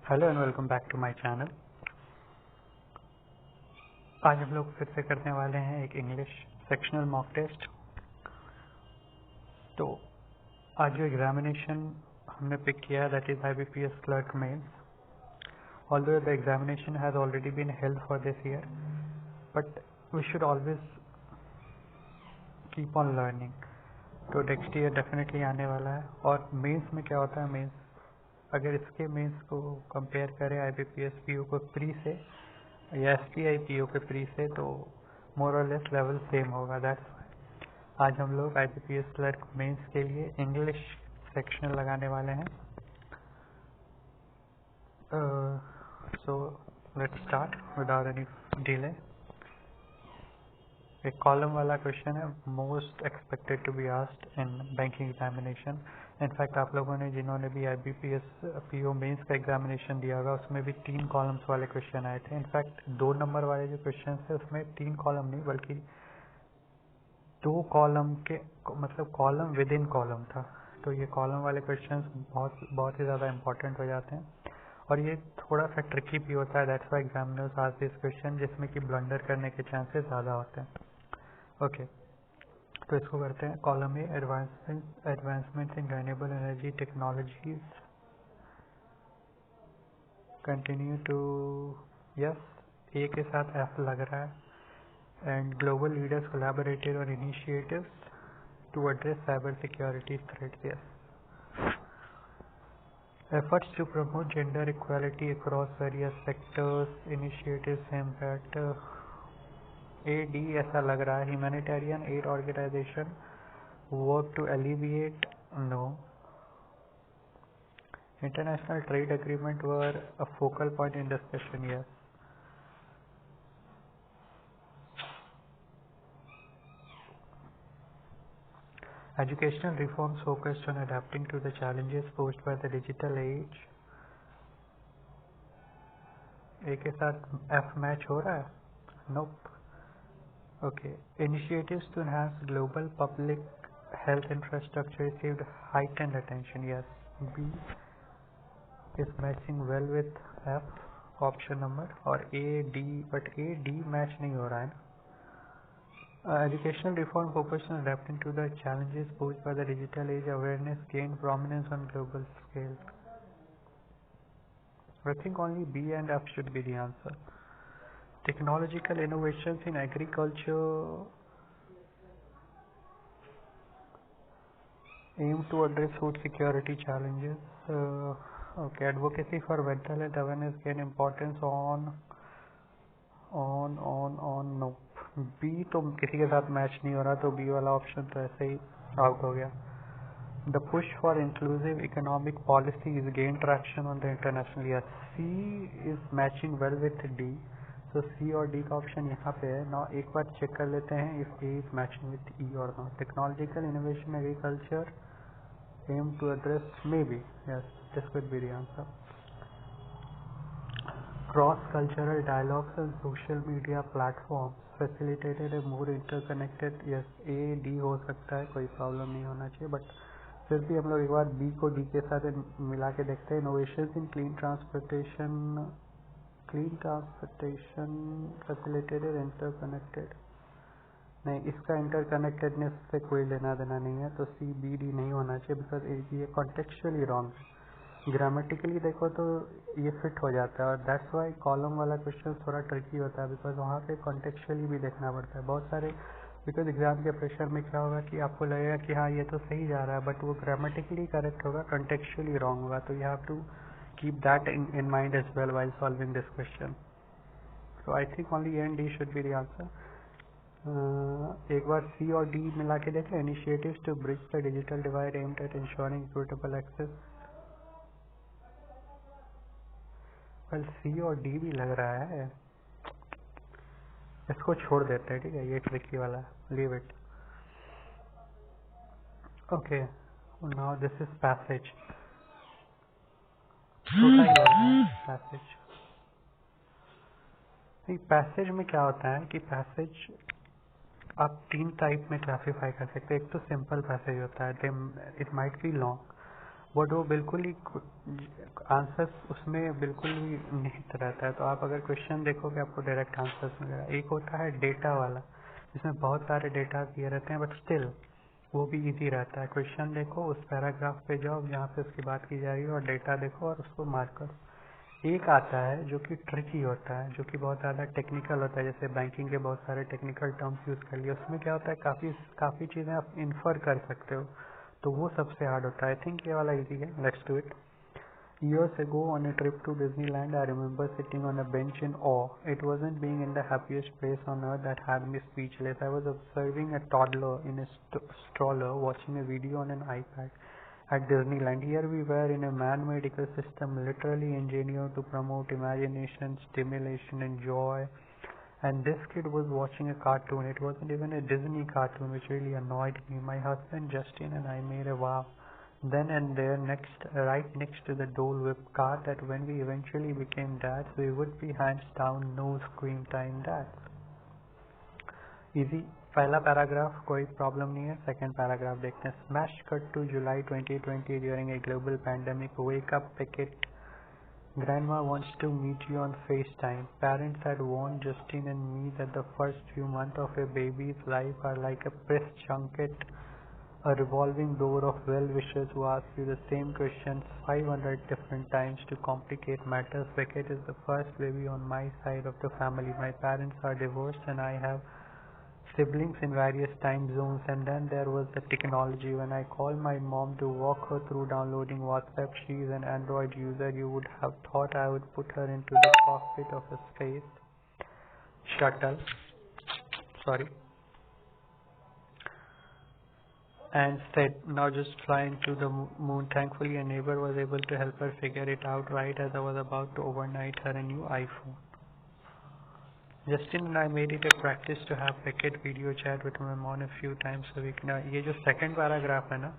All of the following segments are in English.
Hello and welcome back to my channel. आज हम लोग फिर से करने वाले हैं एक इंग्लिश सेक्शनल मॉक टेस्ट। तो आज जो एग्जामिनेशन हमने पिक किया है that is IBPS clerk mains. Although the examination has already been held for this year, but we should always keep on learning. तो नेक्स्ट ईयर डेफिनेटली आने वाला है। और मेंस में क्या होता है, मेंस अगर इसके मेंस को कंपेयर करें IBPS PO को प्री से या STI PO के प्री से, तो मोर और लेस लेवल सेम होगा। दैट्स आज हम लोग IBPS क्लर्क मेंस के लिए इंग्लिश सेक्शन लगाने वाले हैं। So let's start without any delay. एक कॉलम वाला क्वेश्चन है, most expected to be asked in banking examination. In fact आप लोगों ने जिन्होंने भी IBPS PO मेंस का एग्जामिनेशन दिया होगा उसमें भी 3 कॉलम्स वाले क्वेश्चन आए थे। इनफैक्ट 2 नंबर वाले जो क्वेश्चन थे उसमें 3 कॉलम नहीं बल्कि 2 कॉलम के मतलब कॉलम विद इन कॉलम था। तो ये कॉलम वाले क्वेश्चन बहुत ही ज़्यादा इंपॉर्टेंट हो जाते हैं और ये थोड़ा सा ट्रिकी भी होता है। That's why examiners ask this question, जिसमें कि ब्लंडर करने के चांसेस ज़्यादा होते हैं। ओके, तो इसको करते हैं। Column A, advancement in renewable energy technologies continue to, yes. A के साथ एफ लग रहा है। And global leaders collaborated on initiatives to address cyber security threats, yes. Efforts to promote gender equality across various sectors, initiatives aimed at AD ऐसा लग रहा है। Humanitarian aid organisation work to alleviate, no. International trade agreement were a focal point in discussion, yes. Educational reforms focused on adapting to the challenges posed by the digital age, A के साथ F match हो रहा है, nope. Okay, initiatives to enhance global public health infrastructure received heightened attention, yes. B is matching well with F option number और A, D, but A, D match नहीं हो रहा है ना। Educational reform focused on adapting to the challenges posed by the digital age, awareness gained prominence on global scale. I think only B and F should be the answer. Technological innovations in agriculture aim to address food security challenges. Okay, advocacy for mental health awareness gain importance on no. B तो किसी के साथ match नहीं हो रहा, तो B वाला option तो ऐसे ही आउट हो गया। The push for inclusive economic policy is gain traction on the international, yes. C is matching well with D, so C और D का ऑप्शन यहाँ पे है ना। एक बार चेक कर लेते हैं if A is matching with E or not. Technological innovation agriculture aim to address, maybe, yes, this could be the answer. Cross-cultural dialogues and social media platforms facilitated a more interconnected, yes, A, D हो सकता है, कोई problem नहीं होना चाहिए, but फिर भी हम लोग एक बार B को D के साथ मिला के देखते हैं। Innovations in clean transportation facilitated interconnected, नहीं, इसका इंटरकनेक्टेडनेस से कोई लेना देना नहीं है, तो C, B, D नहीं होना चाहिए बिकॉज ये कॉन्टेक्चुअली रॉन्ग है। ग्रामेटिकली देखो तो ये फिट हो जाता है और दैट्स वाई कॉलम वाला क्वेश्चन थोड़ा ट्रिकी होता है बिकॉज वहाँ पे कॉन्टेक्चुअली भी देखना पड़ता है बहुत सारे। बिकॉज एग्जाम के प्रेशर में क्या होगा कि आपको लगेगा कि हाँ ये तो सही जा रहा है, बट वो ग्रामेटिकली करेक्ट होगा, कॉन्टेक्चुअली रॉन्ग होगा। तो you have to keep that in mind as well while solving this question. So I think only A and D should be the answer. एक बार सी और डी मिला के देखें। Initiatives to bridge the digital divide aimed at ensuring equitable access, well C और D भी लग रहा है, इसको छोड़ देते हैं, ठीक है, ये ट्रिकी वाला, leave it. Okay, now this is passage, छोटा ही लग रहा है पैसेज। पैसेज में क्या होता है कि पैसेज आप 3 टाइप में क्लासिफाई कर सकते हैं। एक तो सिंपल पैसेज होता है, it might be long, but वो बिल्कुल ही आंसर उसमें बिल्कुल भी निहित रहता है। तो आप अगर क्वेश्चन देखोगे आपको डायरेक्ट आंसर्स मिलेगा। एक होता है डेटा वाला, जिसमें बहुत सारे डेटा दिए रहते हैं, बट स्टिल वो भी इजी रहता है। क्वेश्चन देखो, उस पैराग्राफ पे जाओ जहाँ पे उसकी बात की जा रही है, और डेटा देखो और उसको मार्क करो। एक आता है जो कि ट्रिकी होता है, जो कि बहुत ज़्यादा टेक्निकल होता है, जैसे बैंकिंग के बहुत सारे टेक्निकल टर्म्स यूज़ कर लिए। उसमें क्या होता है, काफ़ी चीज़ें आप इन्फर कर सकते हो, तो वो सबसे हार्ड होता है। आई थिंक ये वाला इजी है। Let's do it. Years ago, on a trip to Disneyland, I remember sitting on a bench in awe. It wasn't being in the happiest place on earth that had me speechless. I was observing a toddler in a stroller watching a video on an iPad at Disneyland. Here we were in a man-made ecosystem literally engineered to promote imagination, stimulation, and joy. And this kid was watching a cartoon. It wasn't even a Disney cartoon, which really annoyed me. My husband Justin and I made a vow then and there, right next to the Dole Whip car, that when we eventually became dads, we would be hands down no screen time dads. Easy. पहला paragraph कोई problem नहीं है। Second paragraph देखते हैं। Smash cut to July 2020 during a global pandemic. Wake up Beckett, Grandma wants to meet you on FaceTime. Parents had warned Justin and me that the first few months of a baby's life are like a press junket, a revolving door of well-wishers who ask you the same questions 500 different times to complicate matters. Beckett is the first baby on my side of the family. My parents are divorced and I have siblings in various time zones. And then there was the technology. When I called my mom to walk her through downloading WhatsApp, she is an Android user. You would have thought I would put her into the cockpit of a space shuttle. Sorry. And said, now just fly into the moon. Thankfully, a neighbor was able to help her figure it out right as I was about to overnight her a new iPhone. Justin and I made it a practice to have Beckett video chat with my mom a few times a week. Now, ये जो second paragraph है ना,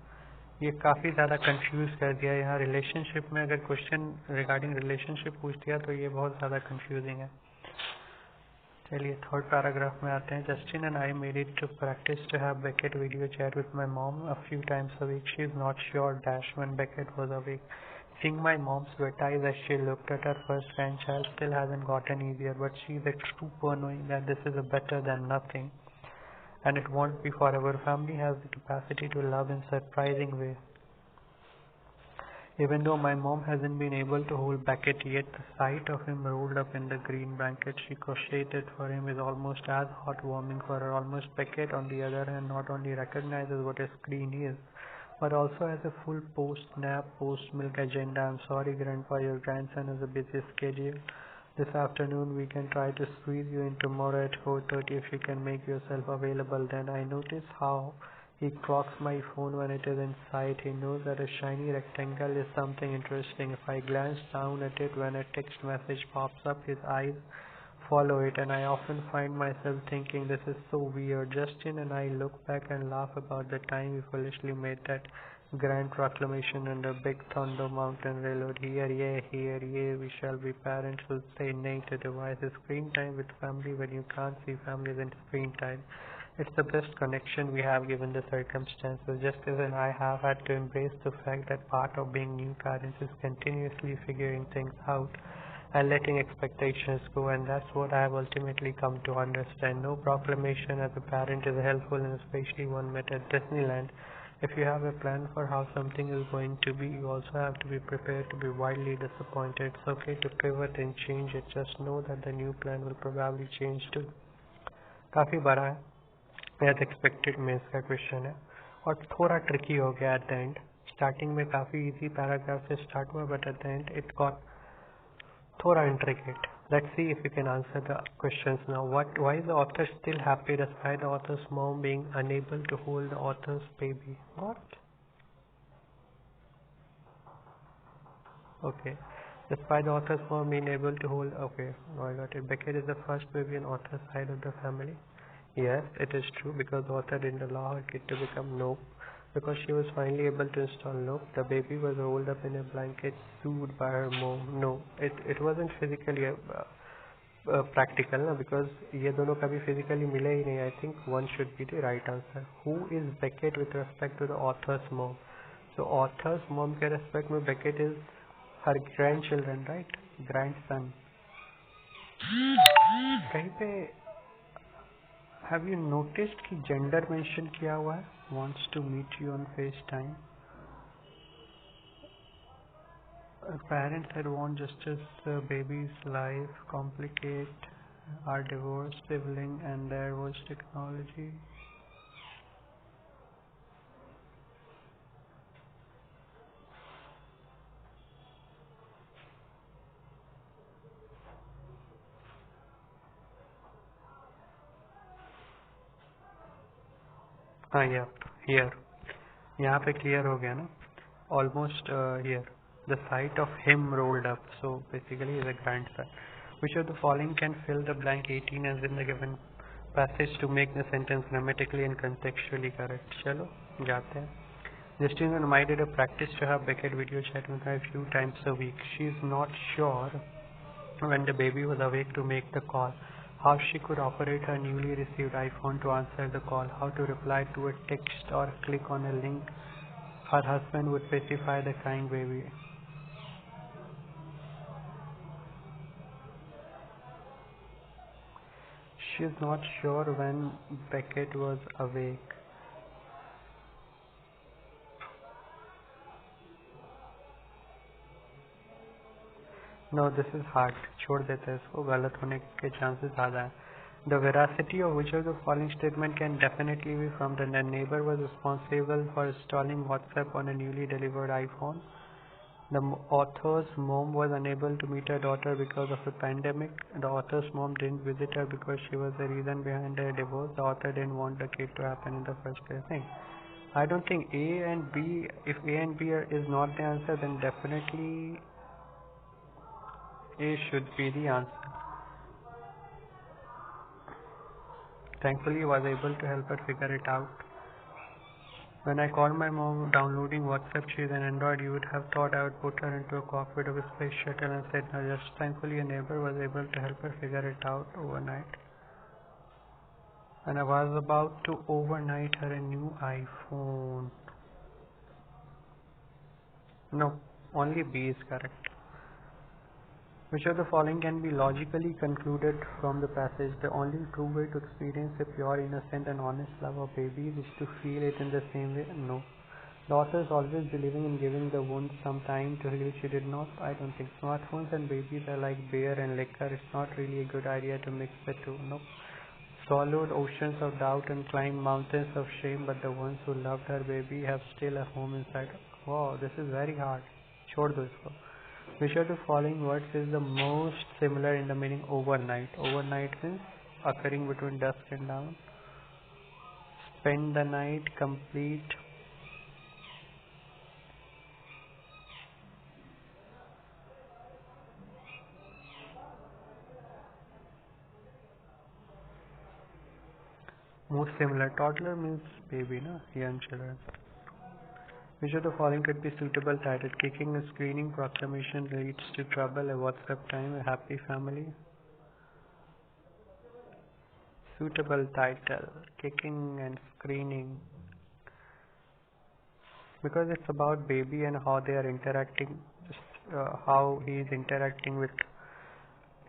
ये काफ़ी ज़्यादा confuse कर दिया। यहाँ रिलेशनशिप में अगर क्वेश्चन रिगार्डिंग रिलेशनशिप पूछ दिया तो ये बहुत ज़्यादा कंफ्यूजिंग है। चलिए थर्ड पैराग्राफ में आते हैं। Justin and I made it to practice to have Beckett video chat with my mom a few times a week. She is not sure dash when Beckett was awake. Seeing my mom's wet eyes as she looked at her first grandchild still hasn't gotten easier, but she's a trooper knowing that this is a better than nothing, and it won't be forever. Family has the capacity to love in surprising ways. Even though my mom hasn't been able to hold Beckett yet, the sight of him rolled up in the green blanket she crocheted for him is almost as heartwarming for her. Almost Beckett, on the other hand, not only recognizes what a screen is, but also has a full post-nap, post-milk agenda. I'm sorry, Grandpa, your grandson has a busy schedule. This afternoon we can try to squeeze you in tomorrow at 4:30 if you can make yourself available then. I notice how he clocks my phone when it is in sight. He knows that a shiny rectangle is something interesting. If I glance down at it when a text message pops up, his eyes follow it, and I often find myself thinking, this is so weird. Justin and I look back and laugh about the time we foolishly made that grand proclamation under Big Thunder Mountain Railroad. Here, we shall be parents who say nay to devices. Screen time with family when you can't see families in screen time. It's the best connection we have given the circumstances. Justice and I have had to embrace the fact that part of being new parents is continuously figuring things out and letting expectations go, and that's what I have ultimately come to understand. No proclamation as a parent is helpful, and especially one met at Disneyland. If you have a plan for how something is going to be, you also have to be prepared to be wildly disappointed. It's okay to pivot and change it. Just know that the new plan will probably change too. काफ़ी बड़ा है, as expected में इसका question है, और थोड़ा tricky हो गया एट द एंड। स्टार्टिंग में काफ़ी इजी पैराग्राफ से स्टार्ट हुआ, but at the end it got थोड़ा intricate. Let's see if you can answer the questions now. Why is the author still happy despite the author's mom being unable to hold the author's baby? What? Okay. Despite the author's mom being able to hold... Okay, now I got it. Beckett is the first baby on author's side of the family. Yes, it is true, because the author didn't allow her kid to become Nope. Because she was finally able to install Nope, the baby was rolled up in a blanket, soothed by her mom. No, it wasn't physically practical, na, because ये दोनों कभी physically मिले ही नहीं. I think one should be the right answer. Who is Beckett with respect to the author's mom? तो author's mom के respect में Beckett is her grandchildren, right, grandson. कहीं पे हैव यू नोटिस्ड कि gender mention किया हुआ है, wants to meet you on FaceTime. Parents had want justice, baby's life complicate our divorced sibling, and there was technology. हाँ, here यहाँ पे clear हो गया ना, almost here the sight of him rolled up, so basically he is a grandson. Which of the following can fill the blank 18 as in the given passage to make the sentence grammatically and contextually correct. चलो जाते हैं. Justine and I did a practice to have Beckett video chat with her a few times a week. She is not sure when the baby was awake to make the call, how she could operate her newly received iPhone to answer the call, how to reply to a text or click on a link her husband would pacify the crying baby. She is not sure when Beckett was awake. No, this is hard. छोड़ देते हैं इसको, गलत होने के chances ज़्यादा हैं. The veracity of which of the following statement can definitely be from the neighbor was responsible for installing WhatsApp on a newly delivered iPhone. The author's mom was unable to meet her daughter because of the pandemic. The author's mom didn't visit her because she was the reason behind her divorce. The author didn't want the kid to happen in the first place. I don't think A and B, if A and B is not the answer, then definitely A should be the answer. Thankfully, I was able to help her figure it out. When I called my mom downloading WhatsApp, she is an Android, you would have thought I would put her into a cockpit of a space shuttle and said no. Just thankfully a neighbor was able to help her figure it out overnight. And I was about to overnight her a new iPhone. No, only B is correct. Which of the following can be logically concluded from the passage? The only true way to experience a pure, innocent and honest love of babies is to feel it in the same way? No. The author is always believing in giving the wound some time to heal. She did not. I don't think smartphones and babies are like beer and liquor. It's not really a good idea to mix the two. No. Swallowed oceans of doubt and climbed mountains of shame, but the ones who loved her baby have still a home inside. Wow, this is very hard. छोड़ दो इसको. Which of the following words is the most similar in the meaning overnight? Overnight means occurring between dusk and dawn. Spend the night, complete. Most similar. Toddler means baby, na? Young children. Which of the following could be suitable title? Kicking and screening, proclamation leads to trouble, a WhatsApp time, a happy family. Suitable title, kicking and screening. Because it's about baby and how they are interacting, how he is interacting with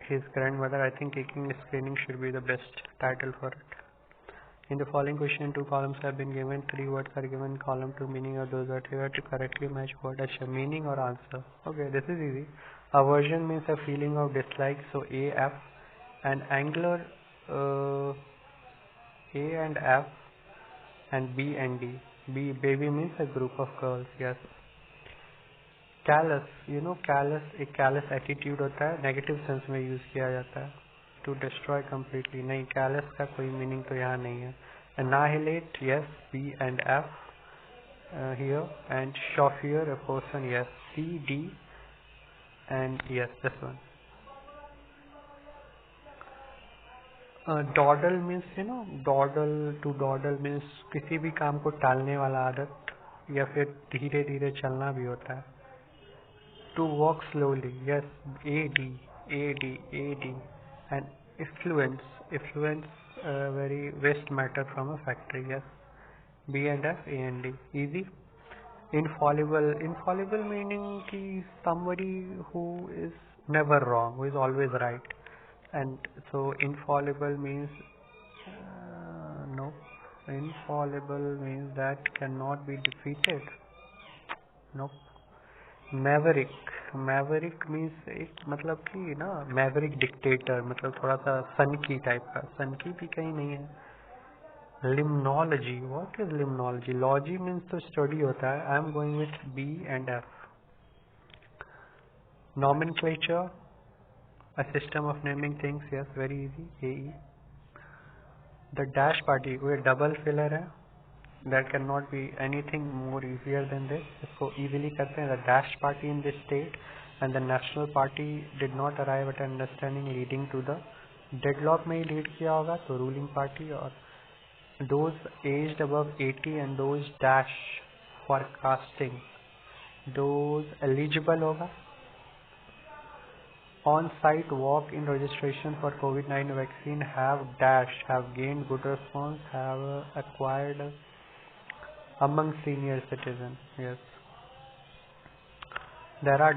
his grandmother. I think kicking and screening should be the best title for it. In the following question, 2 columns have been given. 3 words are given. Column 2 meaning of those words. You have to correctly match word as meaning or answer. Okay, this is easy. Aversion means a feeling of dislike. So A, F, and angular A and F, and B and D. B, baby means a group of girls. Yes. Callous, callous एक callous attitude होता है, negative sense में use किया जाता है. To destroy completely. नहीं, callous का कोई meaning तो यहाँ नहीं है. Annihilate, yes, B and F here, and chauffeur, a person, yes, C, D, and yes, this one. Dawdle means, dawdle, to dawdle means किसी भी काम को टालने वाला आदत या फिर धीरे धीरे चलना भी होता है. To walk slowly, yes, AD, AD, AD, and effluence, very waste matter from a factory, yes, B and F, A and D, easy. Infallible meaning ki somebody who is never wrong, who is always right. And so infallible means no. Infallible means that cannot be defeated. Nope. Maverick means एक मतलब कि ना Maverick dictator, मतलब थोड़ा सा सन की type का. सन की भी कहीं नहीं है. Limnology, what is limnology? Logy means तो स्टडी होता है. I am going with B and F. Nomenclature, a system of naming things. Yes, very easy. A E. The dash party, वो डबल फिलर है. There cannot be anything more easier than this. इसको easily करते हैं. The Dash party in this state and the National Party did not arrive at understanding, leading to the deadlock में ही lead किया होगा तो ruling party. और those aged above 80 and those dash for casting, those eligible होगा. On-site walk-in registration for COVID-19 vaccine have gained good response, have acquired among senior citizens. Yes. There are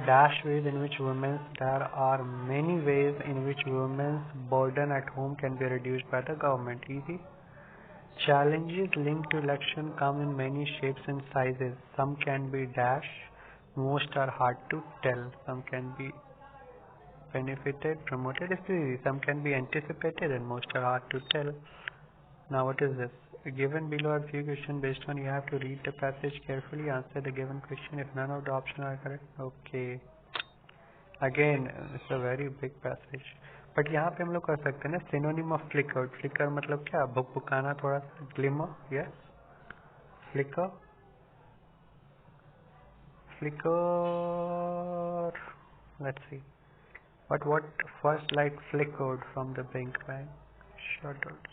many ways in which women's burden at home can be reduced by the government. Easy. Challenges linked to election come in many shapes and sizes. Some can be dash, most are hard to tell. Some can be benefited, promoted. It's easy. Some can be anticipated and most are hard to tell. Now what is this? Given below are few questions based on you have to read the passage carefully, answer the given question if none of the options are correct. Okay. Again, it's a very big passage. But यहाँ पे हम लोग कर सकते हैं ना synonym of flicker. Flicker मतलब क्या? भुकभुकाना थोड़ा सा. Glimmer, yes. Flicker. Flicker. Let's see. But what first light flickered from the blink bang? Shuddered.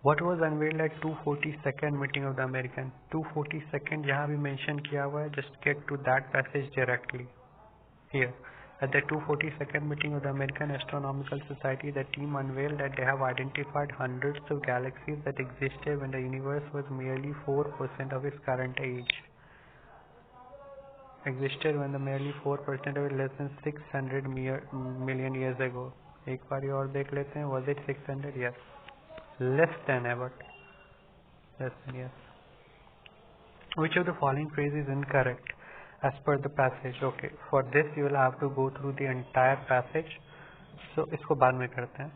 What was unveiled at 242nd meeting of the American? 242nd जहाँ भी mention किया हुआ है, just get to that passage directly. Here, at the 242nd meeting of the American Astronomical Society, the team unveiled that they have identified hundreds of galaxies that existed when the universe was merely 4% of its current age. Existed when the merely 4% of it less than 600 million years ago. एक बार और देख लेते हैं. Was it 600? Yes. Less than ever. Less than, yes. Which of the following phrase is incorrect as per the passage? Okay. For this you will have to go through the entire passage. So इसको बाद में करते हैं.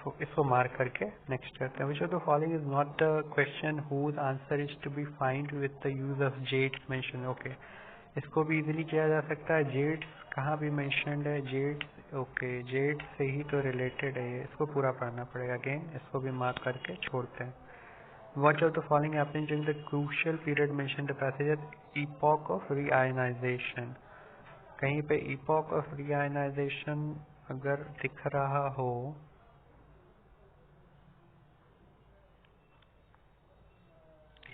So इसको mark करके next करते हैं. Which of the following is not the question whose answer is to be found with the use of jades mentioned? Okay. इसको भी इजीली किया जा सकता है. जेड्स कहाँ भी मेंशनड है? जेड्स, ओके, जेड्स से ही तो रिलेटेड है ये. इसको पूरा पढ़ना पड़ेगा. अगेन इसको भी मार्क करके छोड़ते हैं. What of the following happened during the crucial period mentioned the passage as epoch of reionization? कहीं पे epoch of reionization अगर दिख रहा हो,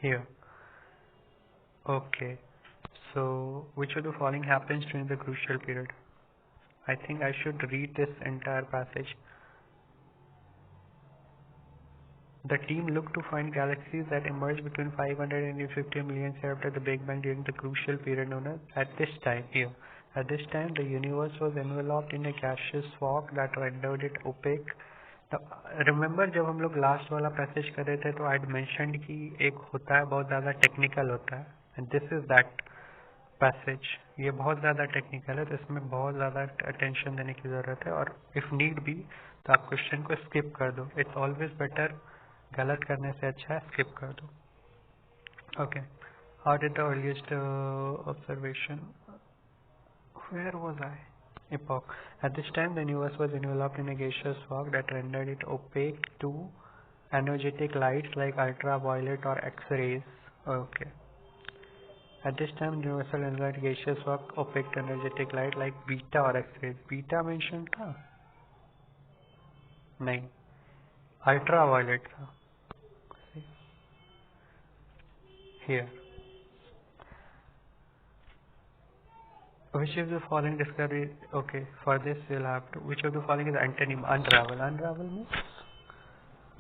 here. Okay. So, which of the following happens during the crucial period? I think I should read this entire passage. The team looked to find galaxies that emerged between 500 and 50 million years after the Big Bang during the crucial period known as at this time. Here, at this time, the universe was enveloped in a gaseous fog that rendered it opaque. Now, remember जब हम लोग last वाला passage कर रहे थे तो I mentioned कि एक होता है बहुत ज़्यादा टेक्निकल होता है, and this is that passage. ये बहुत ज़्यादा टेक्निकल है तो इसमें बहुत ज़्यादा अटेंशन देने की ज़रूरत है. और इफ़ नीड भी तो आप क्वेश्चन को स्किप कर दो. It's always better. गलत करने से अच्छा है स्किप कर दो. Okay. How did the earliest observation, where was I? Epoch. At this time, the universe was enveloped in a gaseous fog that rendered it opaque to energetic lights like ultraviolet or X-rays. Okay. At this time, the universal enveloped gaseous fog opaque to energetic light like beta or X-rays. Beta mentioned था? नहीं. Ultraviolet था. Here. Which of the following discovery? Okay, for this we'll have to. Which of the following is antonym? Unravel. Unravel means,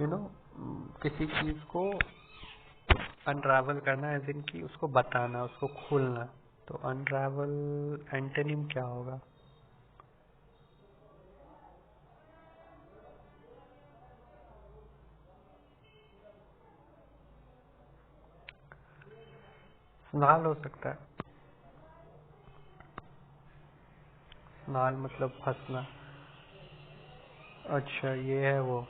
you know, किसी चीज को unravel करना as in की उसको बताना, उसको खोलना। तो अनरावल एंटोनिम क्या होगा? स्नाल हो सकता है। स्नाल मतलब फंसना। अच्छा ये है वो।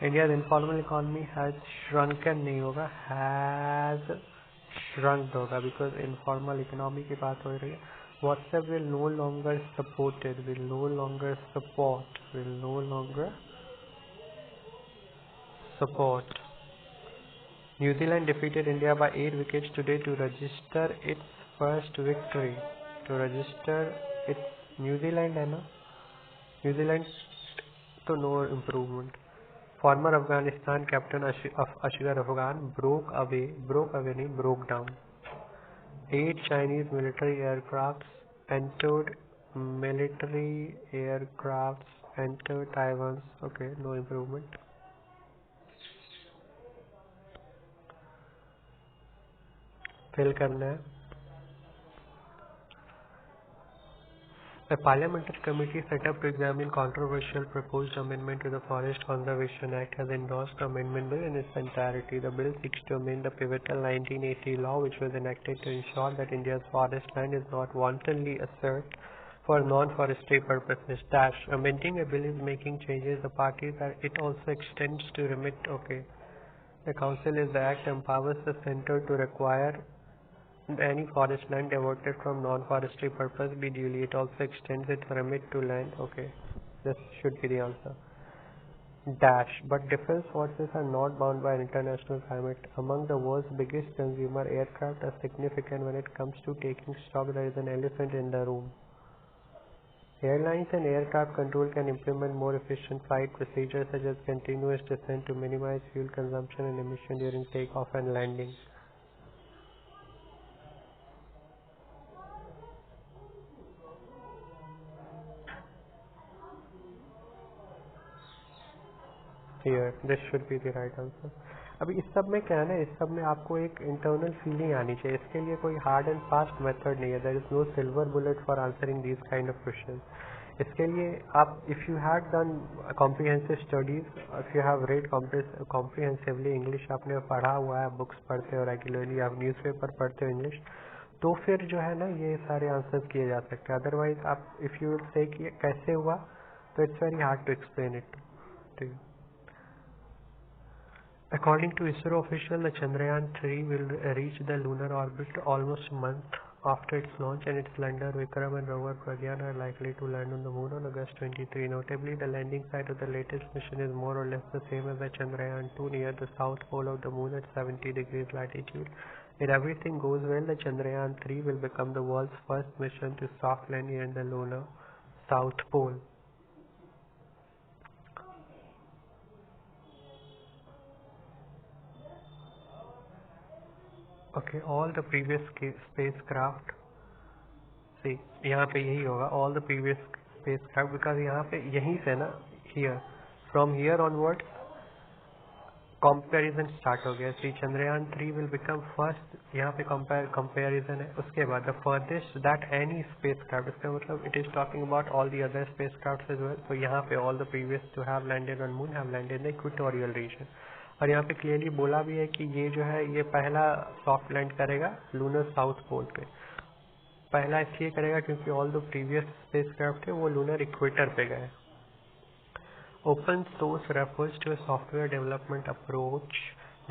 इंडिया इनफॉर्मल इकोनॉमी हैज श्रंकन नहीं होगा, हैज श्रंक्ड होगा, बिकॉज इनफॉर्मल इकोनॉमी की बात हो रही है। WhatsApp will no longer supported, will no longer support, will no longer support. New Zealand defeated India by 8 wickets today to register its first victory. To register its New Zealand है ना? New Zealand तो no improvement. Former Afghanistan captain Ashgar Afghan broke away नहीं, broke down. 8 Chinese military aircrafts entered Taiwan's. Okay, no improvement. Fill करना है. A parliamentary committee set up to examine controversial proposed amendment to the Forest Conservation Act has endorsed the amendment bill in its entirety. The bill seeks to amend the pivotal 1980 law, which was enacted to ensure that India's forest land is not wantonly usurped for non-forestry purposes. Amending a bill is making changes. The parties are, it also extends to remit. Okay. The council is the act empowers the centre to require any forest land diverted from non-forestry purpose be duly. It also extends its remit to land. Okay, this should be the answer. But defense forces are not bound by international climate. Among the world's biggest consumer, aircraft are significant when it comes to taking stock. There is an elephant in the room. Airlines and aircraft control can implement more efficient flight procedures such as continuous descent to minimize fuel consumption and emission during takeoff and landing. Here, this should be the right answer. अभी इस सब में क्या है ना, इस सब में आपको एक इंटरनल फीलिंग आनी चाहिए. इसके लिए कोई हार्ड एंड फास्ट मेथड नहीं है. There is no silver bullet for answering these kind of question. इसके लिए आप if you had done comprehensive studies, if you have read comprehensively English, आपने पढ़ा हुआ है, बुक्स पढ़ते हो रेगुलरली, आप न्यूज़पेपर पढ़ते हो इंग्लिश, तो फिर जो है ना ये सारे आंसर्स किए जा सकते हैं. अदरवाइज आप इफ यू से कि कैसे हुआ, तो it's very hard to explain it to you. According to ISRO official, the Chandrayaan-3 will reach the lunar orbit almost a month after its launch, and its lander Vikram and rover Pragyan are likely to land on the moon on August 23. Notably, the landing site of the latest mission is more or less the same as the Chandrayaan-2 near the south pole of the moon at 70 degrees latitude. If everything goes well, the Chandrayaan-3 will become the world's first mission to soft land near the lunar south pole. Okay, all the previous spacecraft, see यहाँ पे यही होगा, all the previous spacecraft, because यहाँ पे यहीं से ना, here from here onwards comparison start हो गया. See Chandrayaan-3 will become first, यहाँ पे comparison है. उसके बाद the furthest that any spacecraft, इसका मतलब it is talking about all the other spacecrafts as well. So यहाँ पे all the previous to have landed on moon have landed in the equatorial region. और यहाँ पे क्लियरली बोला भी है कि ये जो है ये पहला सॉफ्ट लैंड करेगा लूनर साउथ पोल पे. पहला इसलिए करेगा क्योंकि ऑल द प्रीवियस स्पेसक्राफ्ट है वो लूनर इक्वेटर पे गए. Open source refers to a software development approach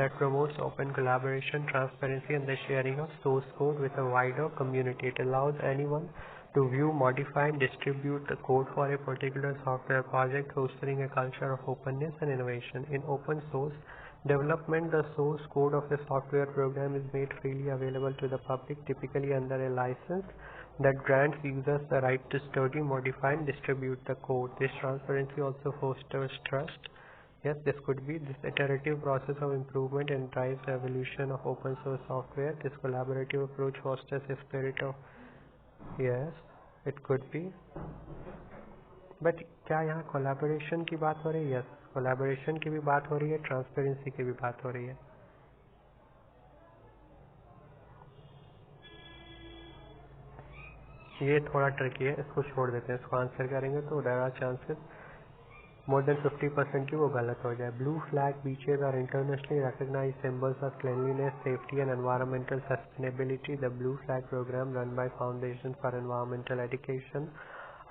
that promotes open collaboration, transparency, and the sharing of source code with a wider community. It allows anyone to view, modify, and distribute the code for a particular software project, fostering a culture of openness and innovation. In open source development, the source code of a software program is made freely available to the public, typically under a license that grants users the right to study, modify, and distribute the code. This transparency also fosters trust. Yes, this could be this iterative process of improvement and drives the evolution of open source software. This collaborative approach fosters a spirit of, yes, it could be. But क्या यहाँ collaboration की बात हो रही है? Yes. Collaboration की भी बात हो रही है, ट्रांसपेरेंसी की भी बात हो रही है। ये थोड़ा ट्रिकी है, इसको छोड़ देते हैं। इसको आंसर करेंगे तो there are chances more than 50% की वो गलत हो जाए। Blue flag beaches are internationally recognised symbols of cleanliness, safety and environmental sustainability. The blue flag programme run by foundation for environmental education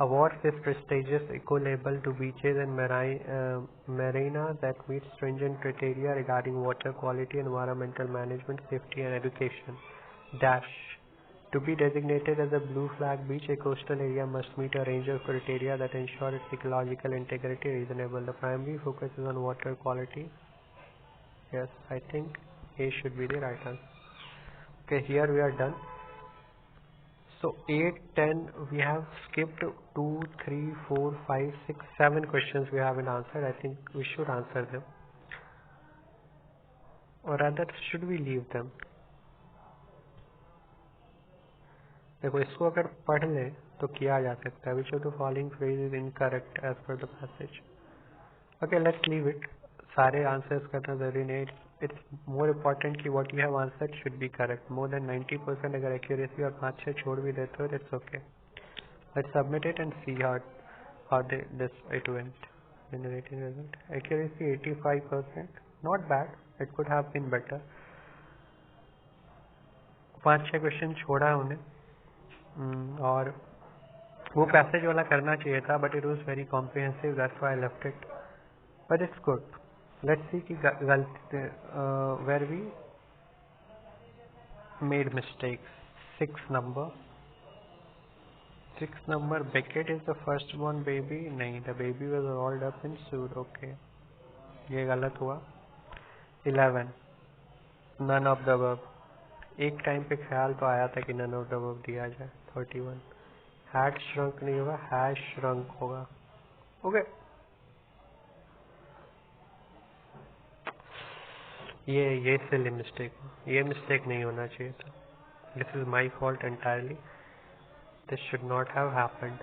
awards this prestigious eco-label to beaches and marinas that meet stringent criteria regarding water quality, environmental management, safety and education. Dash. To be designated as a blue flag beach, a coastal area must meet a range of criteria that ensure its ecological integrity reasonable. The primary focus is on water quality. Yes, I think A should be the right answer. Okay, here we are done. So 8, 10, we have skipped 2, 3, 4, 5, 6, 7 questions we haven't answered. I think we should answer them. Or rather, should we leave them? देखो, इसको अगर पढ़ ले तो किया जा सकता है। Which of the following phrase is incorrect as per the passage? Okay, let's leave it. सारे आंसर्स करना जरूरी नहीं। इट्स मोर इम्पोर्टेंट कि what you have answered should be correct. More than 90% अगर एक्यूरेसी और 5-6 छोड़ भी देते हो, it's okay. Let's submit it and see how it went. Generating result. Accuracy 85%. Not bad. It could have been better. 5-6 question छोड़ा है उन्हें, और वो पैसेज वाला करना चाहिए था, but it was very comprehensive, that's why I left it, but it's good. Let's see कि गलती वेर वी मेड मिस्टेक्स। 6 नंबर Beckett is the first born baby. नहीं, the baby was rolled up in suit. Okay, ये गलत हुआ। 11 none of the above। एक time पे ख्याल तो आया था कि none of the above दिया जाए। 31 हैड श्रंक नहीं होगा, हैज श्रंक होगा। ओके, ये सिली मिस्टेक, ये मिस्टेक नहीं होना चाहिए था। This is my fault entirely, this should not have happened.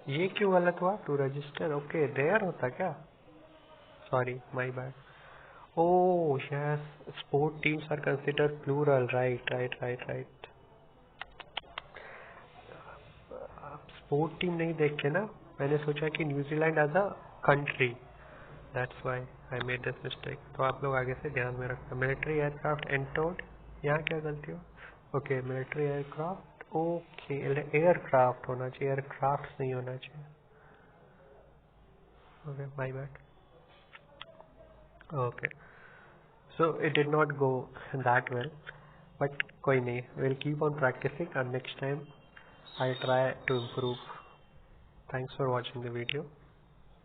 ये क्यों गलत हुआ? टू रजिस्टर, ओके, देयर होता क्या? Sorry, my bad. Oh yes, sport teams are consider plural. Right. Sport team नहीं देख के ना, मैंने सोचा कि New Zealand as a country, that's why I made this mistake. तो आप लोग आगे से ध्यान में रखना। मिलिट्री एयरक्राफ्ट एंटोड, यहाँ क्या गलती हो? Okay, military aircraft, okay, aircraft होना चाहिए, एयरक्राफ्ट नहीं होना चाहिए। Okay, my bad. Okay, so it did not go that well, but कोई नहीं, will keep on practising and next time I try to improve. Thanks for watching the video.